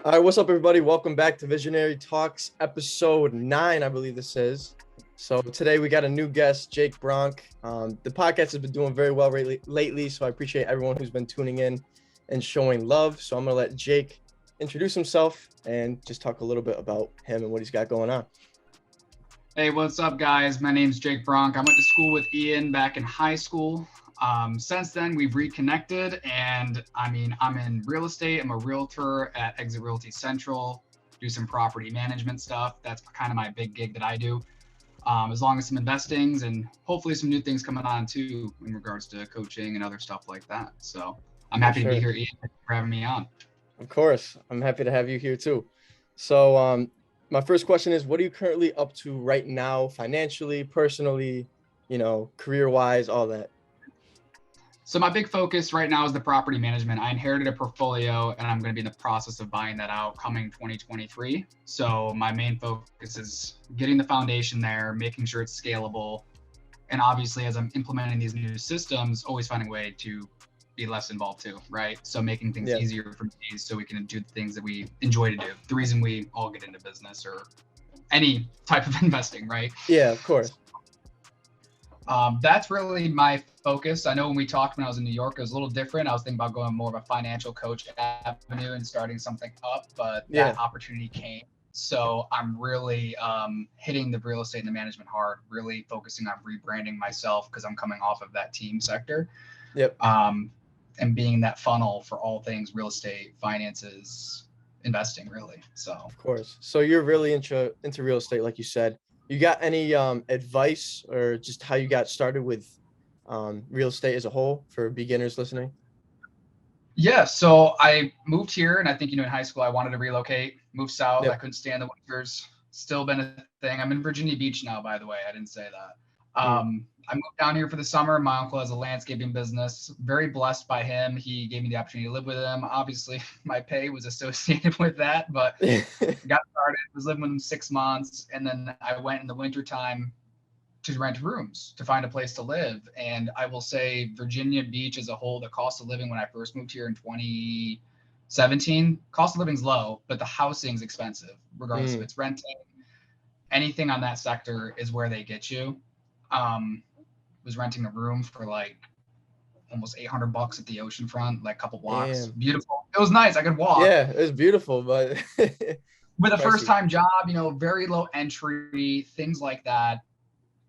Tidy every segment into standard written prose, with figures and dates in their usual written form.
All right, what's up, everybody? Welcome back to Visionary Talks, episode 9, I believe this is. So today we got a new guest, Jake Bronk. The podcast has been doing very well lately, so I appreciate everyone who's been tuning in and showing love. So I'm going to let Jake introduce himself and just talk a little bit about him and what he's got going on. Hey, what's up, guys? My name's Jake Bronk. I went to school with Ian back in high school. Since then, we've reconnected, and I'm in real estate. I'm a realtor at Exit Realty Central, do some property management stuff. That's kind of my big gig that I do, as long as some investings and hopefully some new things coming on too in regards to coaching and other stuff like that. So I'm happy to be here, Ian. Thank you for having me on. Of course. I'm happy to have you here too. So my first question is, what are you currently up to right now, financially, personally, career-wise, all that? So my big focus right now is the property management. I inherited a portfolio and I'm going to be in the process of buying that out coming 2023. So my main focus is getting the foundation there, making sure it's scalable. And obviously, as I'm implementing these new systems, always finding a way to be less involved too, right? So making things easier for me so we can do the things that we enjoy to do. The reason we all get into business or any type of investing, right? Yeah, of course. That's really my focus. I know when we talked when I was in New York, it was a little different. I was thinking about going more of a financial coach avenue and starting something up, but that opportunity came. So I'm really hitting the real estate and the management hard, really focusing on rebranding myself because I'm coming off of that team sector. Yep. And being in that funnel for all things real estate, finances, investing, really. So of course. So you're really into real estate, like you said. You got any advice or just how you got started with real estate as a whole for beginners listening? Yeah, so I moved here, and I think, in high school I wanted to relocate, move south. Yep. I couldn't stand the winters. Still been a thing. I'm in Virginia Beach now, by the way. I didn't say that. I moved down here for the summer. My uncle has a landscaping business. Very blessed by him. He gave me the opportunity to live with him. Obviously, my pay was associated with that, but got started. Was living with him 6 months, and then I went in the wintertime to rent rooms to find a place to live. And I will say Virginia Beach as a whole, the cost of living when I first moved here in 2017, cost of living's low, but the housing's expensive, regardless if it's renting. Anything on that sector is where they get you. Was renting a room for like almost $800 at the oceanfront, like a couple blocks. Damn. Beautiful. It was nice. I could walk. Yeah, it was beautiful, but with a first-time job, very low entry, things like that.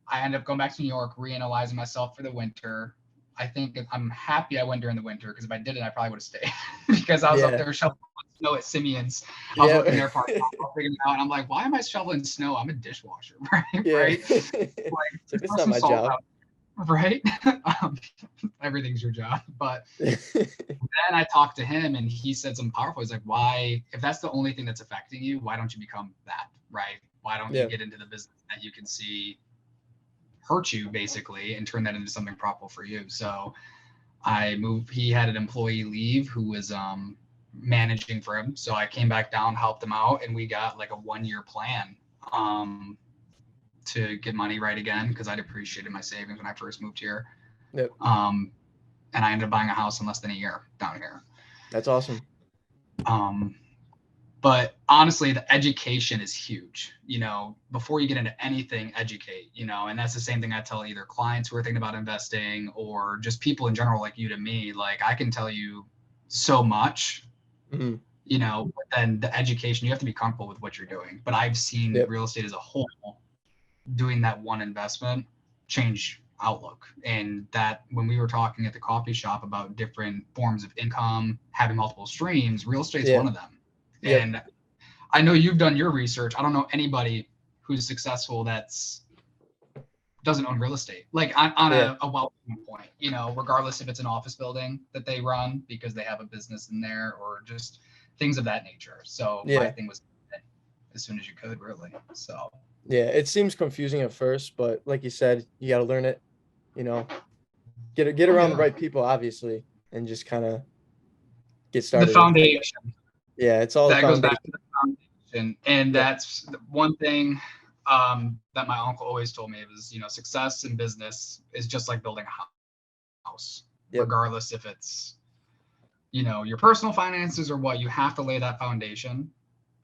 I ended up going back to New York, reanalyzing myself for the winter. I think I'm happy I went during the winter because if I didn't, I probably would have stayed because I was up there shoveling snow at Simeon's. I was working there part-time, figuring it out, and I'm like, why am I shoveling snow? I'm a dishwasher, right? Right? It's not my job. Right? Everything's your job. But then I talked to him and he said something powerful. He's like, why, if that's the only thing that's affecting you, why don't you become that, right? Why don't you get into the business that you can see hurt you basically and turn that into something profitable for you? So I moved. He had an employee leave who was managing for him. So I came back down, helped him out, and we got like a 1-year plan to get money right again because I'd appreciated my savings when I first moved here. Yep. And I ended up buying a house in less than a year down here. That's awesome. But honestly, the education is huge. Before you get into anything, educate, and that's the same thing I tell either clients who are thinking about investing or just people in general like you to me. Like, I can tell you so much, but then the education, you have to be comfortable with what you're doing. But I've seen real estate as a whole doing that one investment change outlook. And that when we were talking at the coffee shop about different forms of income, having multiple streams, real estate is one of them. And I know you've done your research. I don't know anybody who's successful that's doesn't own real estate, like on a wealth point, regardless if it's an office building that they run because they have a business in there or just things of that nature. So my thing was as soon as you could, really. So it seems confusing at first, but like you said, you got to learn it, get around the right people, obviously, and just kind of get started. The foundation. Yeah, it's all that goes back to the foundation. And that's one thing that my uncle always told me was, success in business is just like building a house, regardless if it's Your personal finances are what you have to lay that foundation.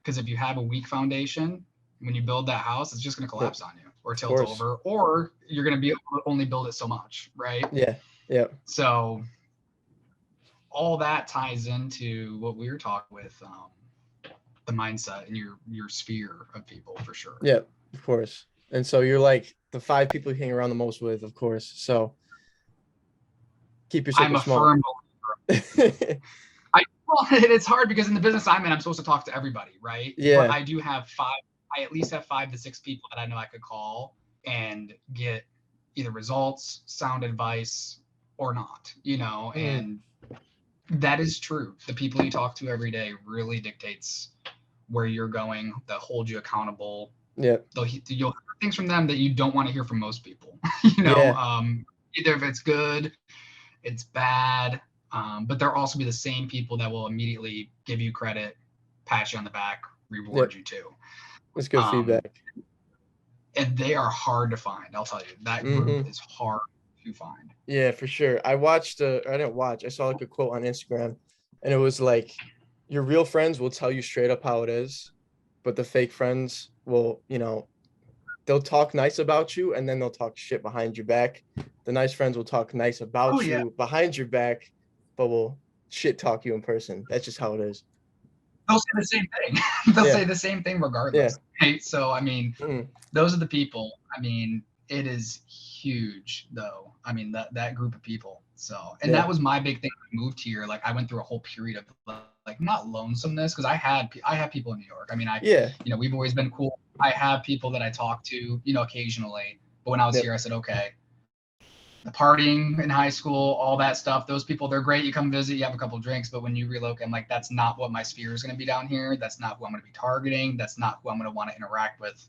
Because if you have a weak foundation, when you build that house, it's just going to collapse on you or tilt over, or you're going to be able to only build it so much, right? Yeah. So all that ties into what we were talking with the mindset and your sphere of people for sure. Yeah, of course. And so you're like the 5 people you hang around the most with, of course. So keep your circle small. I'm a firm believer. Well, it's hard because in the business I'm in, I'm supposed to talk to everybody, right? Yeah. But I do have I at least have 5 to 6 people that I know I could call and get either results, sound advice, or not, and that is true. The people you talk to every day really dictates where you're going, that hold you accountable. Yeah. You'll hear things from them that you don't want to hear from most people, either if it's good, it's bad. But there'll also be the same people that will immediately give you credit, pat you on the back, reward you too. That's good feedback. And they are hard to find. I'll tell you, that group is hard to find. Yeah, for sure. I saw like a quote on Instagram, and it was like, your real friends will tell you straight up how it is, but the fake friends will, they'll talk nice about you and then they'll talk shit behind your back. The nice friends will talk nice about you behind your back, but will shit talk you in person. That's just how it is. They'll say the same thing. They'll say the same thing regardless. Yeah. Right? So, I mean, those are the people. I mean, it is huge though. I mean, that group of people. So, and that was my big thing when I moved here. Like I went through a whole period of like not lonesomeness, because I have people in New York. I mean, we've always been cool. I have people that I talk to, occasionally. But when I was here, I said, okay, the partying in high school, all that stuff, those people, they're great. You come visit, you have a couple drinks, but when you relocate, I'm like, that's not what my sphere is going to be down here. That's not who I'm going to be targeting. That's not who I'm going to want to interact with.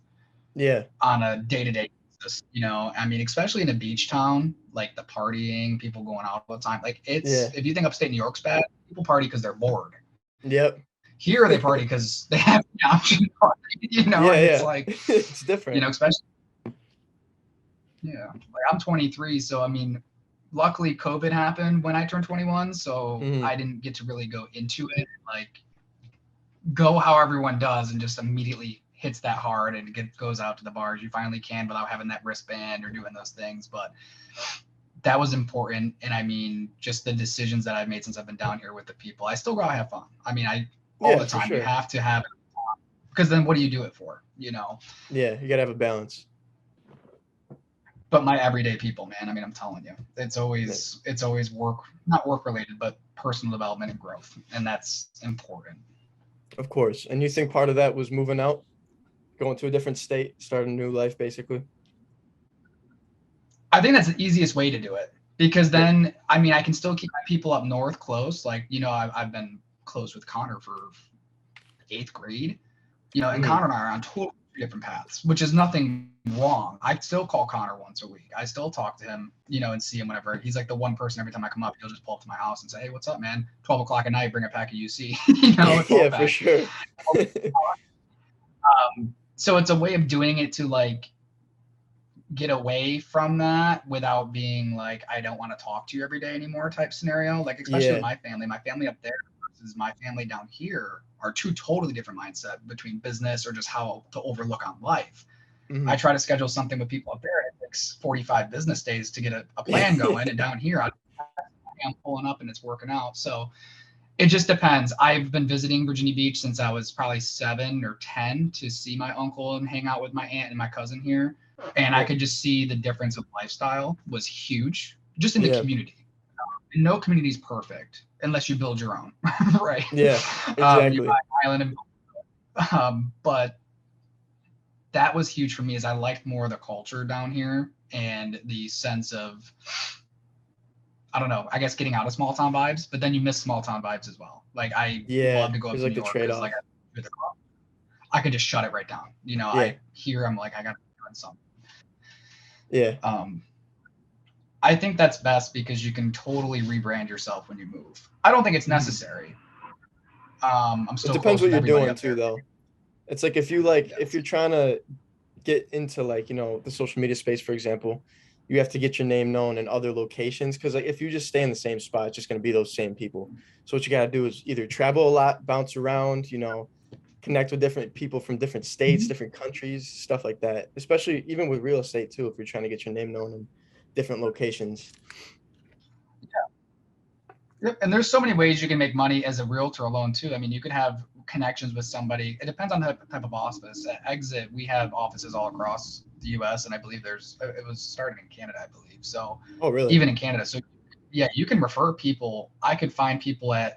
On a day-to-day basis, I mean, especially in a beach town, like the partying, people going out all the time. Like if you think upstate New York's bad, people party because they're bored. Yep. Here they party because they have the option to party, it's like, it's different, especially. Yeah, like I'm 23, so I mean, luckily COVID happened when I turned 21, so I didn't get to really go into it, like go how everyone does and just immediately hits that hard and goes out to the bars. You finally can without having that wristband or doing those things, but that was important. And I mean, just the decisions that I've made since I've been down here with the people, I still gotta have fun. I mean, all the time, you have to have it, because then what do you do it for? Yeah, you gotta have a balance. But my everyday people, man, I mean, I'm telling you, it's always work, not work related, but personal development and growth. And that's important. Of course. And you think part of that was moving out, going to a different state, starting a new life, basically? I think that's the easiest way to do it, because then, I mean, I can still keep my people up north close. Like, I've been close with Connor for 8th grade, and Connor and I are on totally different paths, which is nothing wrong. I still call Connor once a week. I still talk to him, and see him whenever. He's like the one person every time I come up, he'll just pull up to my house and say, "Hey, what's up, man? 12 o'clock at night, bring a pack of UC." Yeah, for sure. So it's a way of doing it to like get away from that without being like, I don't want to talk to you every day anymore type scenario. Like, especially with my family up there versus my family down here are 2 totally different mindset between business or just how to overlook on life. I try to schedule something with people up there. It takes 45 business days to get a plan going. And down here, I'm pulling up and it's working out. So it just depends. I've been visiting Virginia Beach since I was probably 7 or 10 to see my uncle and hang out with my aunt and my cousin here. And I could just see the difference of lifestyle was huge just in the community. No community is perfect unless you build your own, right? Yeah, exactly. You buy an island but that was huge for me, as I liked more of the culture down here and the sense of, I don't know, I guess getting out of small town vibes, but then you miss small town vibes as well. Like I love to go up to New York because like I could just shut it right down. I'm like, I got to do something. Yeah. I think that's best because you can totally rebrand yourself when you move. I don't think it's necessary. It depends what you're doing too, though. It's like if you're trying to get into like, the social media space, for example, you have to get your name known in other locations. Because like if you just stay in the same spot, it's just going to be those same people. So what you got to do is either travel a lot, bounce around, connect with different people from different states, Mhm. different countries, stuff like that. Especially even with real estate too, if you're trying to get your name known in different locations. Yep. And there's so many ways you can make money as a realtor alone too. I mean, you can have connections with somebody. It depends on the type of office. At Exit, we have offices all across the U.S. and I believe it was started in Canada, I believe. So Oh, really? even in Canada, so yeah, you can refer people. I could find people at.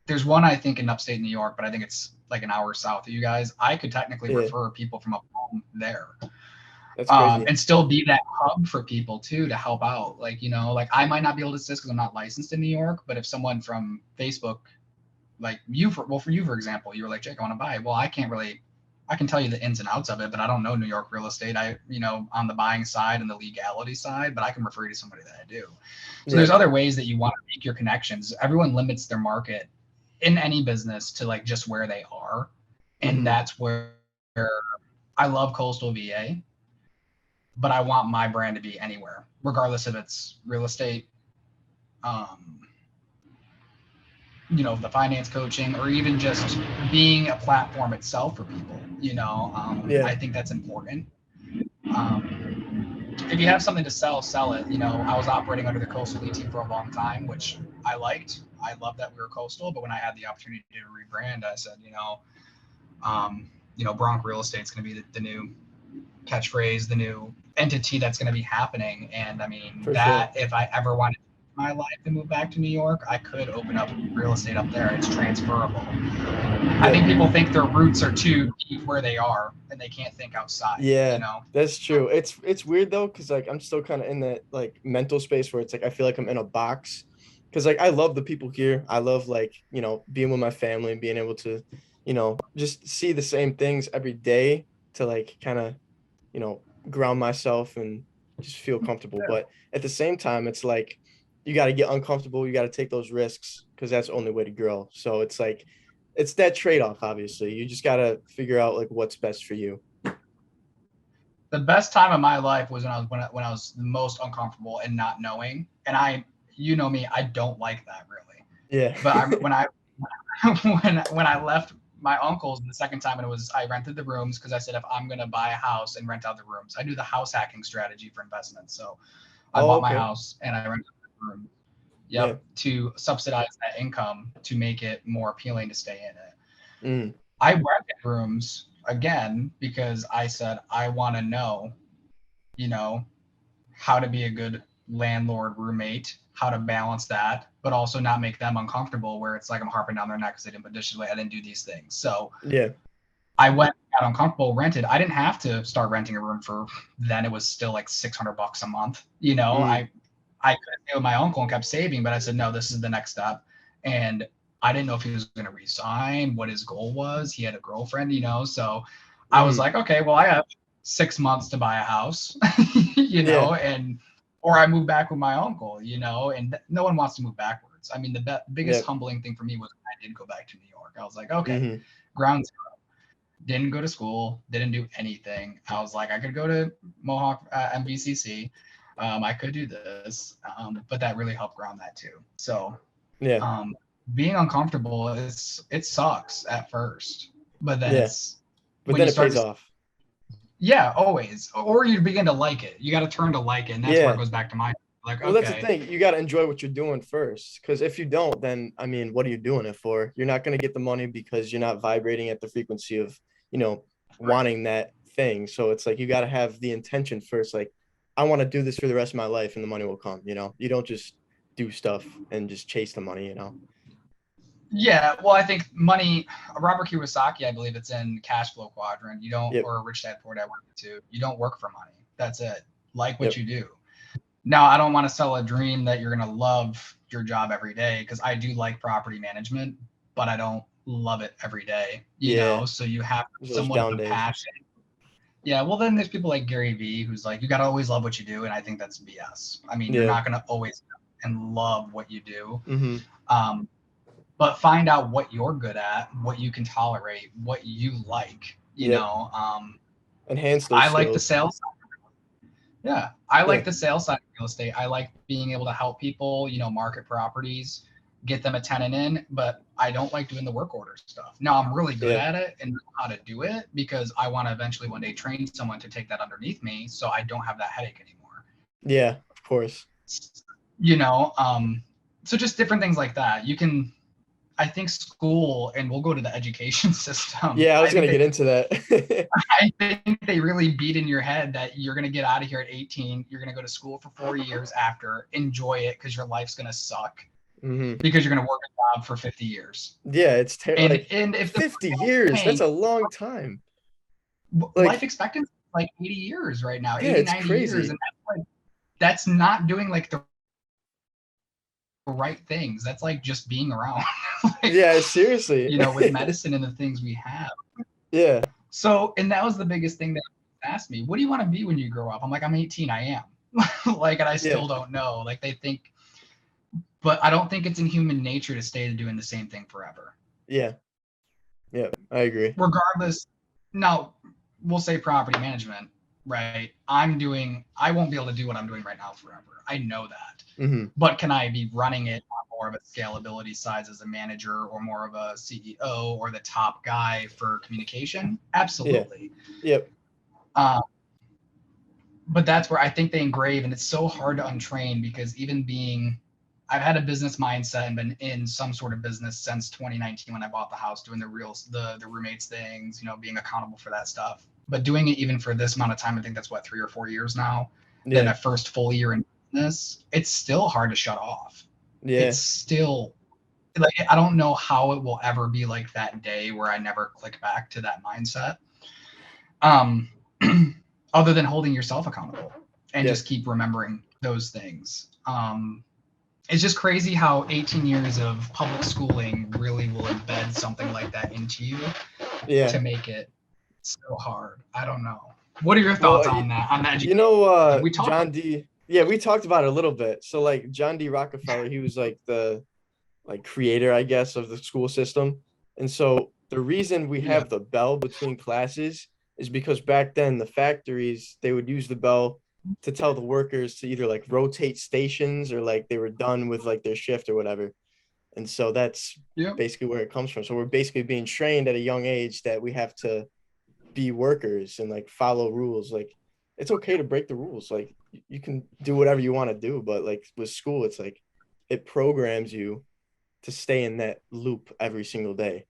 There's one I think in upstate New York, but I think it's like an hour south of you guys. I could technically Yeah, refer people from up home there. that's crazy. And still be that hub for people too to help out. Like, like I might not be able to assist because I'm not licensed in New York, but if someone from Facebook, like for you, for example, you were like, Jake, I want to buy. Well, I can tell you the ins and outs of it, but I don't know New York real estate. On the buying side and the legality side, but I can refer you to somebody that I do. So Yeah. there's other ways that you want to make your connections. Everyone limits their market in any business to like just where they are. And Hmm. that's where I love coastal VA, but I want my brand to be anywhere, regardless if it's real estate, um, the finance coaching, or even just being a platform itself for people. Yeah. I think that's important. If you have something to sell, sell it. I was operating under the coastal elite team for a long time, which I liked. I love that we were coastal, but when I had the opportunity to rebrand, I said, Bronk Real Estate is going to be the new catchphrase, the new entity that's going to be happening. And I mean, For sure. that if I ever wanted my life to move back to New York, I could open up real estate up there. It's transferable. I Yeah. think people think their roots are too deep where they are and they can't think outside, Yeah, that's true. It's weird though, because like I'm still kind of in that like mental space where it's like I feel like I'm in a box. Because like I love the people here. I love like, being with my family and being able to, just see the same things every day to like kind of, ground myself and just feel comfortable. But at the same time, it's like you got to get uncomfortable. You got to take those risks because that's the only way to grow. So it's like it's that trade-off, obviously. You just got to figure out like what's best for you. The best time of my life was when I was the most uncomfortable and not knowing. And me, I don't like that really. Yeah. But when I when I left my uncle's the second time, and I rented the rooms because I said if I'm gonna buy a house and rent out the rooms, I do the house hacking strategy for investments. So I Oh, bought my okay. house and I rented the room. Yeah. Yep, to subsidize that income to make it more appealing to stay in it. Mm. I rented rooms again because I said I want to know, you know, how to be a good landlord roommate, how to balance that, but also not make them uncomfortable where it's like I'm harping down their neck because they didn't additionally I didn't do these things. So Yeah. I went, got uncomfortable, rented. I didn't have to start renting a room for then. It was still like $600 a month. Mm. I could stay with my uncle and kept saving, but I said no, this is the next step. And I didn't know if he was going to resign, what his goal was. He had a girlfriend, so I was Mm. like, okay, well, I have 6 months to buy a house, Yeah. and or I move back with my uncle, and no one wants to move backwards. I mean, the biggest Yep. humbling thing for me was when I did go back to New York. I was like, okay, Mm-hmm. ground didn't go to school, didn't do anything. I was like, I could go to Mohawk MVCC. I could do this, but that really helped ground that too. So Yeah. um, being uncomfortable it sucks at first, but then Yeah. it's But when then you it start pays to, off. yeah, always, or you begin to like it. You got to turn to like it, and that's where it Yeah. goes back to my like, Well, that's the okay, thing. You got to enjoy what you're doing first. Because if you don't, then I mean, what are you doing it for? You're not going to get the money because you're not vibrating at the frequency of, you know, wanting that thing. So it's like you got to have the intention first. Like, I want to do this for the rest of my life and the money will come. You don't just do stuff and just chase the money. yeah. Well, I think money. Robert Kiyosaki, I believe it's in Cash Flow Quadrant. You don't, Yep. or Rich Dad Poor Dad Work too. You don't work for money. That's it. Like what Yep. you do. Now, I don't want to sell a dream that you're going to love your job every day because I do like property management, but I don't love it every day, Yeah. So you have There's those somewhat of down a days. passion. Yeah, well, then there's people like Gary Vee who's like, you got to always love what you do. And I think that's BS. I mean, you're Yeah. not going to always and love what you do. Mm-hmm. Um, but find out what you're good at, what you can tolerate, what you like, Yep. Enhance those I like the skills. sales. Yeah. I like Yeah. the sales side of real estate. I like being able to help people, market properties, get them a tenant in, but I don't like doing the work order stuff. Now I'm really good Yeah. at it and know how to do it because I want to eventually one day train someone to take that underneath me so I don't have that headache anymore. Yeah, of course. So just different things like that. I think school, and we'll go to the education system. Yeah, I was going to get into that. I think they really beat in your head that you're going to get out of here at 18. You're going to go to school for 4 years after, enjoy it because your life's going to suck because you're going to work a job for 50 years. Yeah, it's terrible. Like, And if 50 years, that's a long time. Life Like, expectancy is like 80 years right now, yeah, 80, it's 90 years. crazy. And that's not doing like the right things. That's like just being around. Yeah, seriously. With medicine and the things we have. Yeah. So, and that was the biggest thing that asked me, what do you want to be when you grow up? I'm like, I'm 18, I am. And I still don't know. Like they think, but I don't think it's in human nature to stay doing the same thing forever. Yeah. Yeah, I agree. Regardless, now we'll say property management, right? I won't be able to do what I'm doing right now forever. I know that. But can I be running it on more of a scalability size as a manager or more of a CEO or the top guy for communication? Absolutely. Yeah. Yep. But that's where I think they engrave, and it's so hard to untrain because I've had a business mindset and been in some sort of business since 2019 when I bought the house, doing the roommates things, being accountable for that stuff. But doing it even for this amount of time, I think that's 3 or 4 years now. Yeah. Then a first full year in business, it's still hard to shut off. Yeah. It's still like, I don't know how it will ever be like that day where I never click back to that mindset. Other than holding yourself accountable and just keep remembering those things. It's just crazy how 18 years of public schooling really will embed something like that into you to make it so hard. I don't know. What are your thoughts on that? On that? John D. Yeah, we talked about it a little bit. So like John D. Rockefeller, he was like the creator, I guess, of the school system. And so the reason we have the bell between classes is because back then the factories, they would use the bell to tell the workers to either like rotate stations or like they were done with like their shift or whatever. And so that's basically where it comes from. So we're basically being trained at a young age that we have to be workers and like follow rules. Like it's okay to break the rules. Like you can do whatever you want to do, but like with school, it's like it programs you to stay in that loop every single day.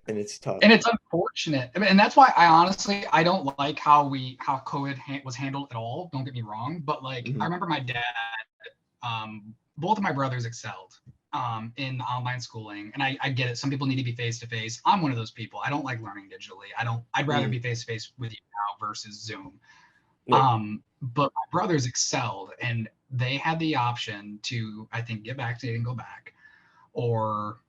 And it's tough. And it's unfortunate. I mean, and that's why I don't like how COVID was handled at all. Don't get me wrong. But like, I remember my dad, both of my brothers excelled in online schooling. And I get it. Some people need to be face-to-face. I'm one of those people. I don't like learning digitally. I'd rather be face-to-face with you now versus Zoom. But my brothers excelled and they had the option to, I think, get back to it and go back or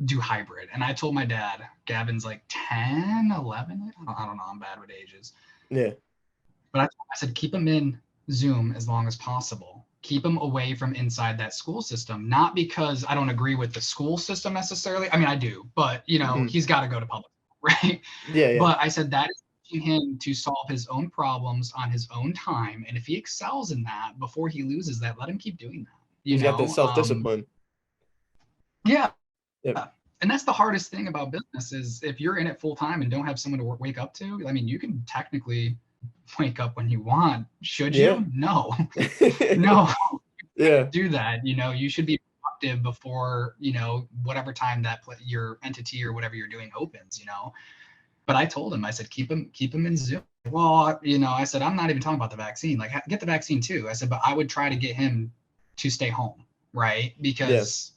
do hybrid. And I told my dad, Gavin's like 10, 11. I don't know. I'm bad with ages. Yeah. But I said, keep him in Zoom as long as possible. Keep him away from inside that school system. Not because I don't agree with the school system necessarily. I mean, I do, but he's got to go to public school, right? Yeah. But I said that is teaching him to solve his own problems on his own time. And if he excels in that before he loses that, let him keep doing that. He's got that self-discipline. Yeah. Yep. And that's the hardest thing about business is if you're in it full time and don't have someone to wake up to, I mean, you can technically wake up when you want. Should you? No. No. Yeah. Do that. You should be productive before, whatever time that your entity or whatever you're doing opens, But I told him, I said, keep him in Zoom. Well, I said, I'm not even talking about the vaccine. Like, get the vaccine too. I said, but I would try to get him to stay home, right? Because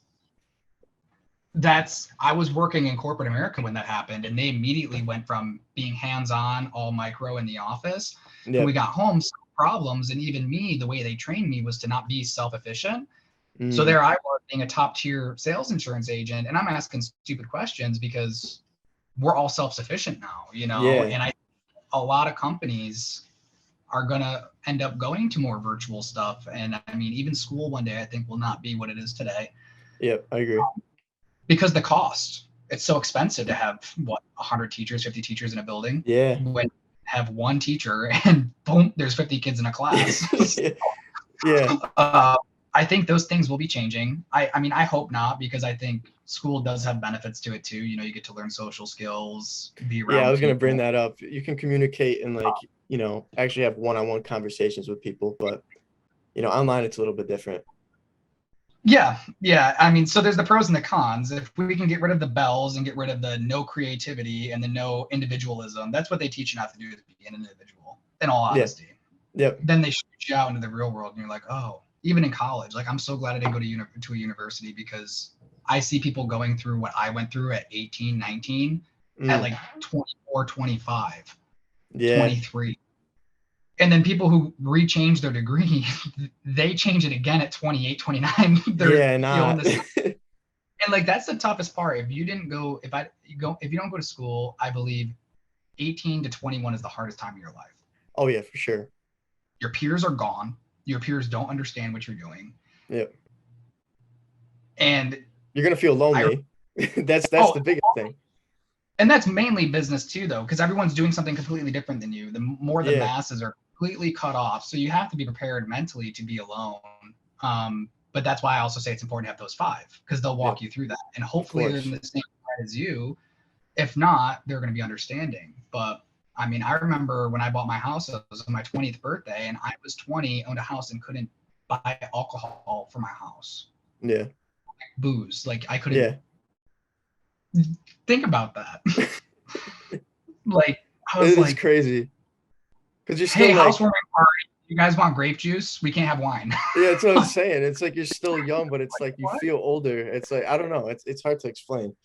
I was working in corporate America when that happened, and they immediately went from being hands-on, all micro in the office. When we got home, some problems, and even me, the way they trained me was to not be self-efficient. So there I was being a top-tier sales insurance agent, and I'm asking stupid questions because we're all self-sufficient now, And a lot of companies are going to end up going to more virtual stuff. And I mean, even school one day, I think will not be what it is today. Yep, I agree. Because the cost, it's so expensive to have 100 teachers, 50 teachers in a building. Yeah. When have one teacher and boom, there's 50 kids in a class. Yeah. I think those things will be changing. I mean, I hope not, because I think school does have benefits to it too. You know, you get to learn social skills, be around Yeah, I was gonna people. bring that up. You can communicate and like, actually have one-on-one conversations with people, but online it's a little bit different. Yeah. I mean, so there's the pros and the cons. If we can get rid of the bells and get rid of the no creativity and the no individualism, that's what they teach you not to do, is be an individual, in all Yeah. honesty. Yep. Then they shoot you out into the real world and you're like, oh, even in college, like I'm so glad I didn't go to a university, because I see people going through what I went through at 18, 19, at like 24, 25, Yeah. 23. And then people who rechange their degree, they change it again at 28, 29. They're feeling this. And like, that's the toughest part. If you don't go to school, I believe 18 to 21 is the hardest time of your life. Oh yeah, for sure. Your peers are gone. Your peers don't understand what you're doing. Yep. And you're gonna feel lonely. That's the biggest thing. And that's mainly business too, though, because everyone's doing something completely different than you. The more the masses are completely cut off, so you have to be prepared mentally to be alone. But that's why I also say it's important to have those 5, because they'll walk you through that, and hopefully they're in the same side as you. If not, they're going to be understanding. But I mean, I remember when I bought my house, it was on my 20th birthday, and I was 20, owned a house, and couldn't buy alcohol for my house. Yeah. Like booze, like I couldn't. Yeah. Think about that. Like, I was like, crazy. Because you're still, hey, housewarming party. You guys want grape juice? We can't have wine. Yeah, that's what I'm saying. It's like you're still young, but it's like you feel older. It's like, I don't know. It's hard to explain.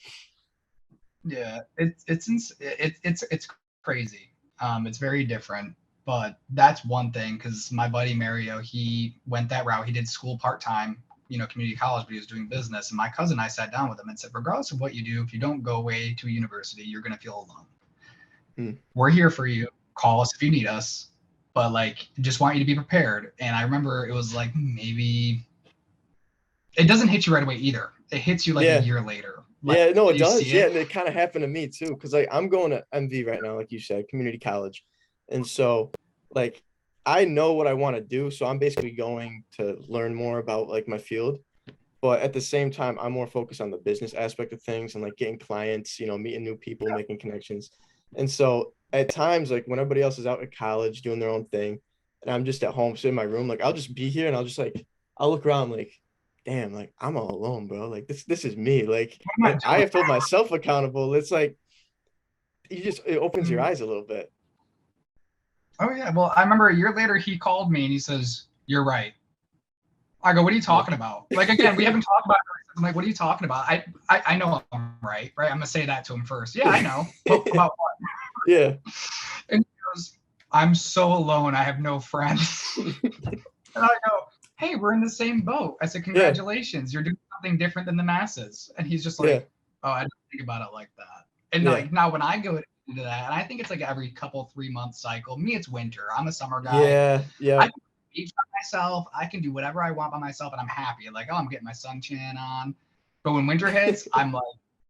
Yeah, it's crazy. It's very different, but that's one thing, because my buddy Mario, he went that route. He did school part-time, community college, but he was doing business. And my cousin and I sat down with him and said, regardless of what you do, if you don't go away to a university, you're going to feel alone. We're here for you. Call us if you need us, but like, just want you to be prepared. And I remember it was like, maybe it doesn't hit you right away either. It hits you like a year later. Like, yeah, no, it does. Yeah, and it kind of happened to me too, because like I'm going to MV right now, like you said, community college, and so like I know what I want to do, so I'm basically going to learn more about like my field, but at the same time, I'm more focused on the business aspect of things and like getting clients, meeting new people, making connections, and so at times, like when everybody else is out at college doing their own thing, and I'm just at home sitting in my room, like I'll just be here and I'll look around like, damn, like I'm all alone, bro. Like this is me. Like I have to hold myself accountable. It's like it opens your eyes a little bit. Oh yeah. Well, I remember a year later he called me and he says, "You're right." I go, "What are you talking about?" Like, again, we haven't talked about it. I'm like, "What are you talking about?" I know I'm right? I'm gonna say that to him first. Yeah, I know. About what? Yeah. And he goes, "I'm so alone. I have no friends." And I go, "Hey, we're in the same boat." I said, "Congratulations, you're doing something different than the masses." And he's just like, "Oh, I didn't think about it like that." And like now when I go into that, and I think it's like every 3-month cycle. Me, it's winter. I'm a summer guy. Yeah. I can eat by myself. I can do whatever I want by myself, and I'm happy. Like, oh, I'm getting my suntan on. But when winter hits, I'm like,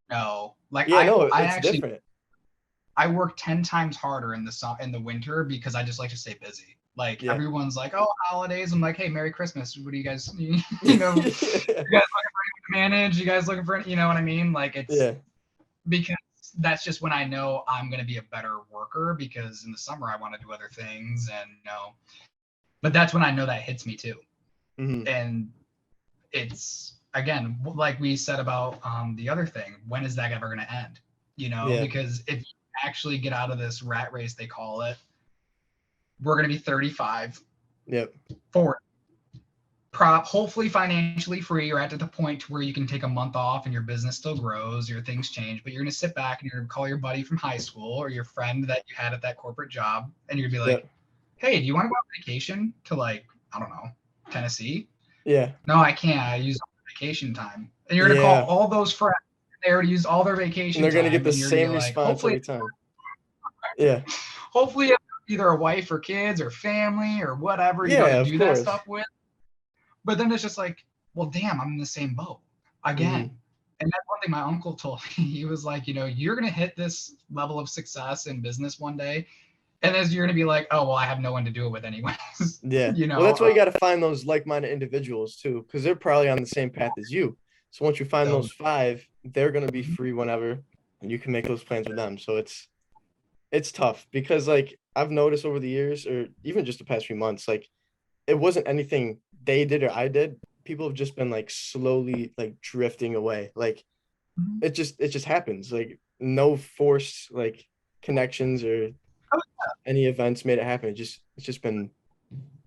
no. Like, it's actually different. I work 10 times harder in the winter because I just like to stay busy. Like everyone's like, oh, holidays. I'm like, hey, Merry Christmas. What do you guys, you guys looking for anyone to manage? You guys looking for, you know what I mean? Like it's because that's just when I know I'm going to be a better worker, because in the summer I want to do other things but that's when I know that hits me too. Mm-hmm. And it's, again, like we said about the other thing, when is that ever going to end? Because if you actually get out of this rat race, they call it, we're going to be 35, 40, hopefully financially free. You're at the point where you can take a month off and your business still grows, your things change, but you're going to sit back and you're going to call your buddy from high school or your friend that you had at that corporate job, and you're going to be like, hey, do you want to go on vacation to, like, I don't know, Tennessee? Yeah. No, I can't. I use all the vacation time. And you're going to call all those friends. They already used all their vacation time. And they're going to get the same response every time. Yeah. Hopefully you have either a wife or kids or family or whatever you got to do that stuff with. But then it's just like, well, damn, I'm in the same boat again. Mm-hmm. And that's one thing my uncle told me. He was like, you're going to hit this level of success in business one day. And then you're going to be like, oh, well, I have no one to do it with anyways. Yeah. You Well, know, that's why you got to find those like-minded individuals too, because they're probably on the same path as you. So once you find so those five, they're gonna be free whenever, and you can make those plans with them. So it's tough because like I've noticed over the years, or even just the past few months, like it wasn't anything they did or I did. People have just been like slowly like drifting away. Like it just happens. Like no forced like connections or any events made it happen. It's just been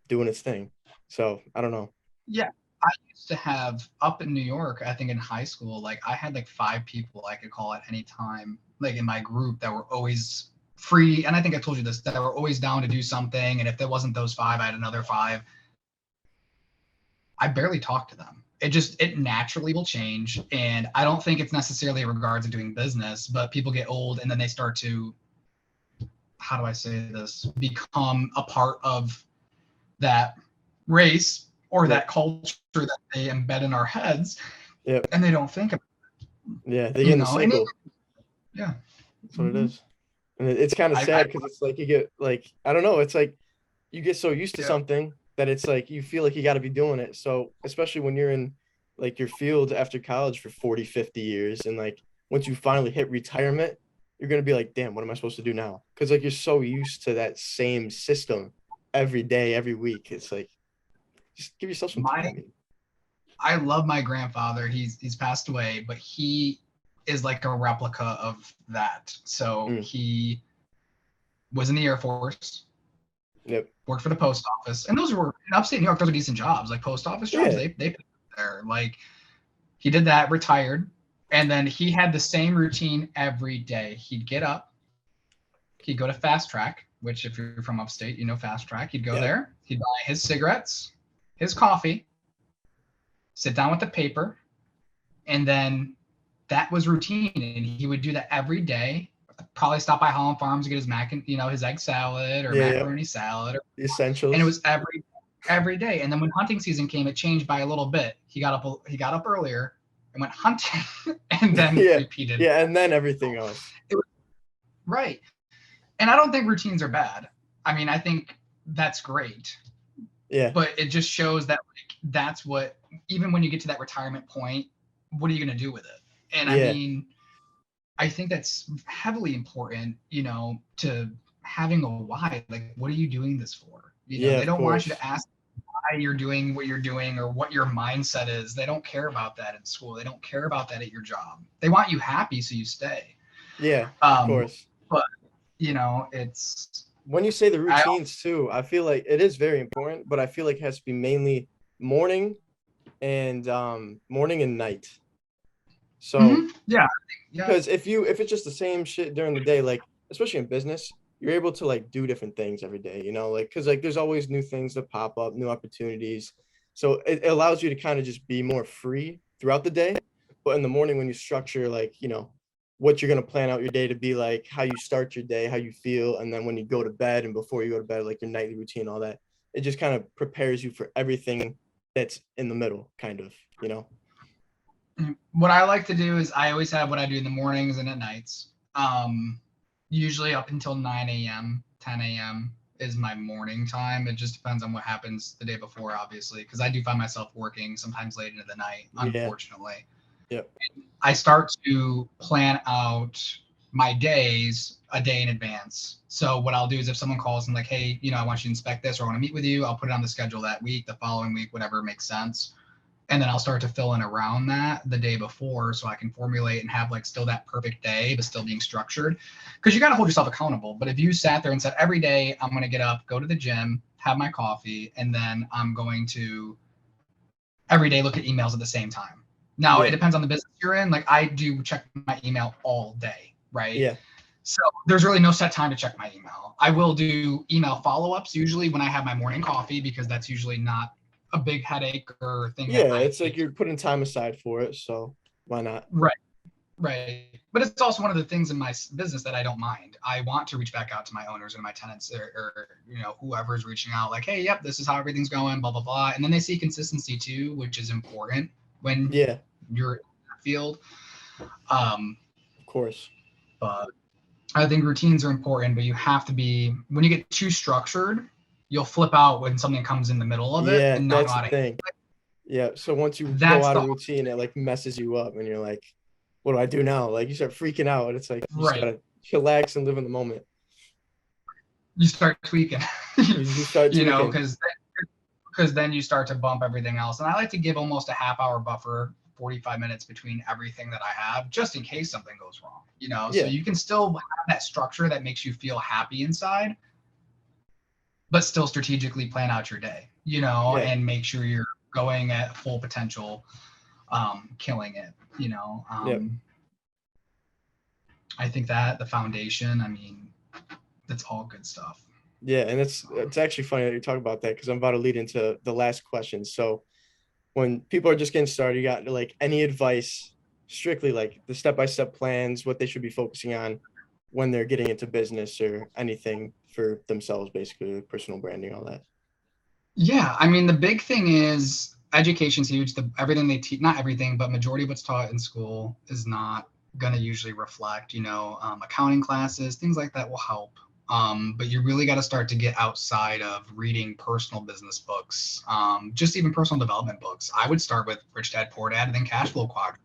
doing its thing. So I don't know. yeah, I used to have up in New York, I think in high school, like I had like 5 people I could call at any time, like in my group that were always free. And I think I told you this, that were always down to do something. And if there wasn't those 5, I had another 5. I barely talk to them. It naturally will change. And I don't think it's necessarily in regards to doing business, but people get old and then they start to, how do I say this, become a part of that race or Yep. that culture that they embed in our heads, Yep. and they don't think about Yeah. They it, get you in the know. And cycle. yeah, That's what it is. And it's kind of I sad because it's like you get like I don't know. It's like you get so used to yeah, something that it's like you feel like you got to be doing it. So especially when you're in like your field after college for 40, 50 years, and like once you finally hit retirement, you're gonna be like, damn, what am I supposed to do now? Because like you're so used to that same system every day, every week. It's like just give yourself some my time. I love my grandfather. He's passed away, but he is like a replica of that. So Mm, he was in the Air Force, yep. worked for the post office, and those were in upstate New York. Those are decent jobs, like post office jobs. Yeah. They pay there. Like he did that, retired, and then he had the same routine every day. He'd get up, he'd go to Fast Track, which if you're from upstate, you know Fast Track. He'd go Yep. there, he'd buy his cigarettes, his coffee, sit down with the paper, and then that was routine. And he would do that every day. Probably stop by Holland Farms to get his his egg salad or Yeah. Yep. macaroni salad, The and it essentials. was every day. And then when hunting season came, it changed by a little bit. He got up earlier and went hunting, and then Yeah. repeated. Yeah. And then everything else. It was right. And I don't think routines are bad. I mean, I think that's great, Yeah. but it just shows that like that's what, even when you get to that retirement point, what are you going to do with it? And I Yeah. mean, I think that's heavily important, to having a why. Like, what are you doing this for? Yeah. They Of don't want you to course. ask why you're doing what you're doing or what your mindset is. They don't care about that in school. They don't care about that at your job. They want you happy so you stay. Yeah. Of Um, course. but it's When you say the I routines too, I feel like it is very important, but I feel like it has to be mainly morning and night. So yeah, yeah. because if it's just the same shit during the day, like especially in business, you're able to like do different things every day, like because like there's always new things that pop up, new opportunities. So it allows you to kind of just be more free throughout the day. But in the morning when you structure like, what you're gonna plan out your day to be like, how you start your day, how you feel, and then when you go to bed and before you go to bed, like your nightly routine, all that, it just kind of prepares you for everything that's in the middle, kind of. What I like to do is I always have what I do in the mornings and at nights. Usually up until 9 a.m., 10 a.m. is my morning time. It just depends on what happens the day before, obviously, because I do find myself working sometimes late into the night, Yeah. unfortunately. Yep. I start to plan out my days a day in advance. So what I'll do is if someone calls and like, hey, I want you to inspect this or I want to meet with you, I'll put it on the schedule that week, the following week, whatever makes sense. And then I'll start to fill in around that the day before so I can formulate and have like still that perfect day, but still being structured. Because you got to hold yourself accountable. But if you sat there and said, every day I'm going to get up, go to the gym, have my coffee, and then I'm going to every day look at emails at the same time. Now, it Yeah. depends on the business you're in. Like I do check my email all day, right? Yeah. So there's really no set time to check my email. I will do email follow-ups usually when I have my morning coffee because that's usually not a big headache or thing that Yeah, I it's like hate. you're putting time aside for it, so why not? Right, right. But it's also one of the things in my business that I don't mind. I want to reach back out to my owners and my tenants or whoever's reaching out like, hey, yep, this is how everything's going, blah, blah, blah. And then they see consistency too, which is important when Yeah, you're in that field. Um, of course. but I think routines are important, but you have to be, when you get too structured, you'll flip out when something comes in the middle of it Yeah, and not know that's how the to. thing. Yeah. So once you go That's out the of routine, it like messes you up and you're like, what do I do now? Like you start freaking out and it's like you just right. gotta chillax and live in the moment. You start tweaking, You start you know, tweaking. because then you start to bump everything else. And I like to give almost a half hour buffer, 45 minutes between everything that I have, just in case something goes wrong, you know, so Yeah. you can still have that structure that makes you feel happy inside, but still strategically plan out your day, you know, Yeah. and make sure you're going at full potential, killing it, you know. Yep. I think that the foundation, I mean, that's all good stuff. Yeah. And it's actually funny that you talk about that because I'm about to lead into the last question. So when people are just getting started, you got like any advice strictly like the step-by-step plans, what they should be focusing on when they're getting into business or anything for themselves, basically like personal branding, all that. Yeah, I mean, the big thing is education's huge. Everything they teach, not everything, but majority of what's taught in school is not going to usually reflect, you know, accounting classes, things like that will help. But you really got to start to get outside of reading personal business books, just even personal development books. I would start with Rich Dad Poor Dad and then Cash Flow Quadrant.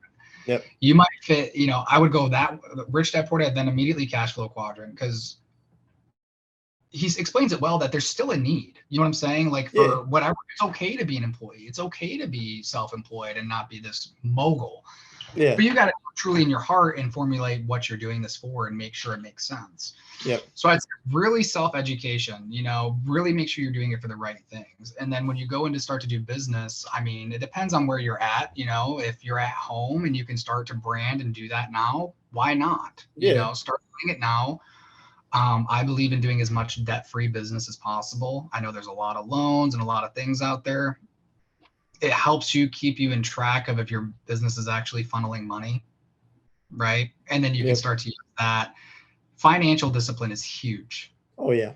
Yep. You might fit, you know, I would go that Rich Dad Poor Dad, then immediately Cash Flow Quadrant, because he explains it well that there's still a need. You know what I'm saying? Like Yeah. for whatever, it's okay to be an employee. It's okay to be self-employed and not be this mogul. Yeah. But you got to truly in your heart and formulate what you're doing this for and make sure it makes sense. Yep. So it's really self-education, you know, really make sure you're doing it for the right things. And then when you go in to start to do business, I mean, it depends on where you're at, you know, if you're at home and you can start to brand and do that now, why not? You Yeah. know, start doing it now. I believe in doing as much debt-free business as possible. I know there's a lot of loans and a lot of things out there. It helps you keep you in track of if your business is actually funneling money, right? And then you can Yep. start to use that. Financial discipline is huge Oh yeah.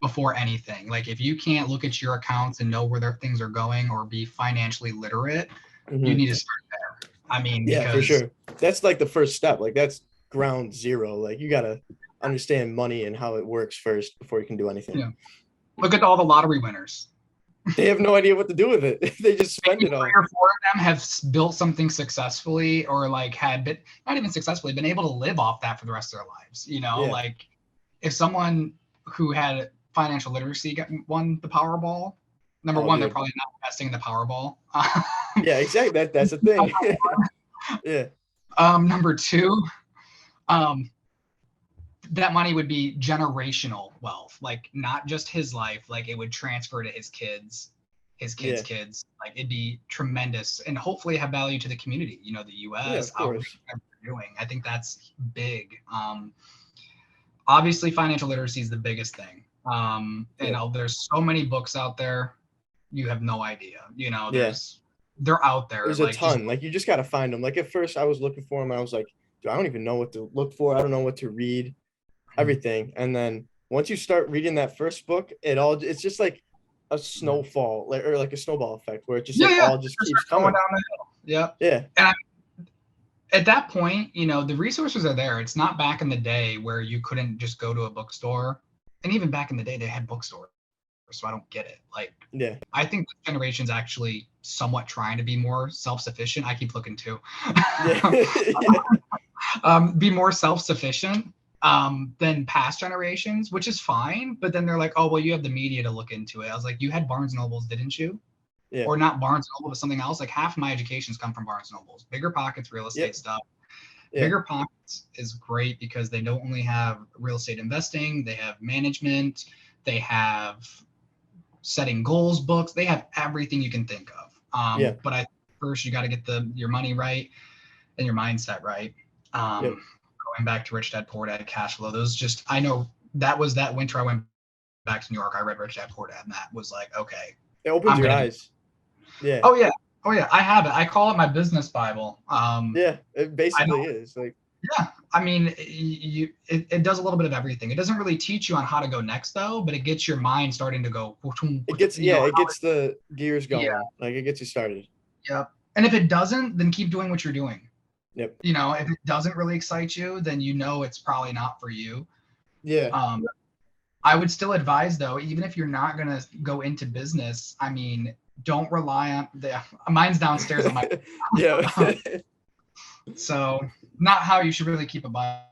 before anything. Like if you can't look at your accounts and know where their things are going or be financially literate, you Hmm. need to start there. I mean, Yeah, for because sure. That's like the first step. Like that's ground zero. Like you gotta understand money and how it works first before you can do anything. you know, look at all the lottery winners. They have no idea what to do with it. They just spend Maybe it all. 3 or 4 of them have built something successfully or like had been not even successfully been able to live off that for the rest of their lives, you know. Yeah. Like if someone who had financial literacy won the Powerball, number Oh, one, they're dude. probably not investing in the Powerball. Yeah, exactly. That's the thing. Yeah. Number two, um, that money would be generational wealth, like not just his life, like it would transfer to his kids, his kids' Yeah. kids. Like it'd be tremendous and hopefully have value to the community, you know, the Yeah, US of outreach course. that we're doing. I think that's big. Obviously financial literacy is the biggest thing. Yeah. There's so many books out there, you have no idea, you know, Yeah. they're out there, There's a like just ton. Like you just gotta find them. Like at first I was looking for them. I was like, dude, I don't even know what to look for. I don't know what to read, everything. And then once you start reading that first book, it's just like a snowfall, like or like a snowball effect where it just yeah, like yeah, all just just keeps going coming. down the hill. Yeah. Yeah. And at that point, you know, the resources are there. It's not back in the day where you couldn't just go to a bookstore. And even back in the day, they had bookstores. So I don't get it. Like, Yeah. I think this generation's actually somewhat trying to be more self-sufficient. I keep looking too. Yeah. Yeah. Be more self-sufficient than past generations, which is fine. But then they're like, oh, well, you have the media to look into it. I was like, you had Barnes Nobles, didn't you? Yeah. Or not Barnes Noble, but something else. Like half my education's come from Barnes Nobles. Bigger Pockets, real estate Yep. stuff. Yeah. Bigger Pockets is great because they don't only have real estate investing, they have management, they have setting goals books, they have everything you can think of. Yeah. But first you got to get your money right and your mindset right. Yep. Going back to Rich Dad Poor Dad, Cash Flow, those just, I know that was that winter I went back to New York, I read Rich Dad Poor Dad, and that was like, okay, It opens I'm your gonna do. eyes. Yeah. Oh yeah, oh yeah, I have it. I call it my business Bible. Yeah. It I basically don't. is. Like, Yeah, I mean, it does a little bit of everything. It doesn't really teach you on how to go next though, but it gets your mind starting to go, you know, it gets the gears yeah, going. Like it gets you started. yeah. And if it doesn't, then keep doing what you're doing. Yep. You know, if it doesn't really excite you, then you know it's probably not for you. Yeah. I would still advise, though, even if you're not going to go into business, I mean, don't rely on mine's downstairs on my Yeah. so not how you should really keep a Bible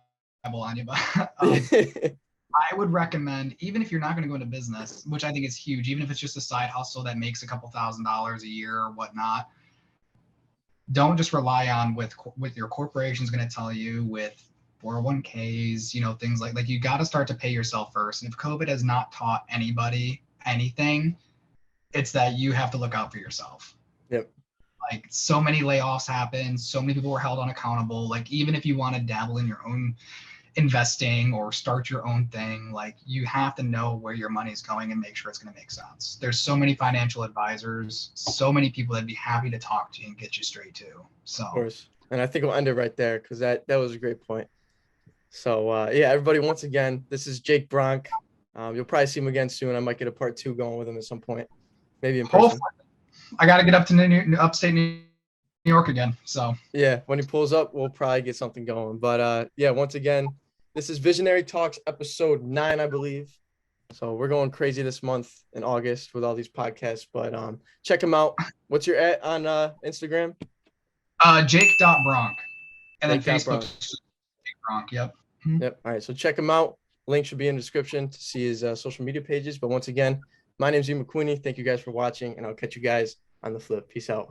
on you, but I would recommend, even if you're not going to go into business, which I think is huge, even if it's just a side hustle that makes a couple $1,000s a year or whatnot, don't just rely on with your corporation's going to tell you, with 401ks, you know, things like you got to start to pay yourself first. And if COVID has not taught anybody anything, it's that you have to look out for yourself. Yep. Like, so many layoffs happen, so many people were held unaccountable. Like, even if you want to dabble in your own investing or start your own thing, like, you have to know where your money's going and make sure it's going to make sense. There's so many financial advisors, so many people that'd be happy to talk to you and get you straight to. So Of course. And I think we'll end it right there because that was a great point. So yeah, everybody, once again, this is Jake Bronk. You'll probably see him again soon. I might get a part 2 going with him at some point, maybe in person. hopefully, I got to get up to upstate New York again. So yeah, when he pulls up, we'll probably get something going. But yeah, once again, this is Visionary Talks episode 9, I believe. So we're going crazy this month in August with all these podcasts. But check him out. What's your at on Instagram? Jake.Bronk. And then Facebook, Jake Bronk. Yep. Yep. All right. So check him out. Link should be in the description to see his social media pages. But once again, my name is Ian McQueeney. Thank you guys for watching, and I'll catch you guys on the flip. Peace out.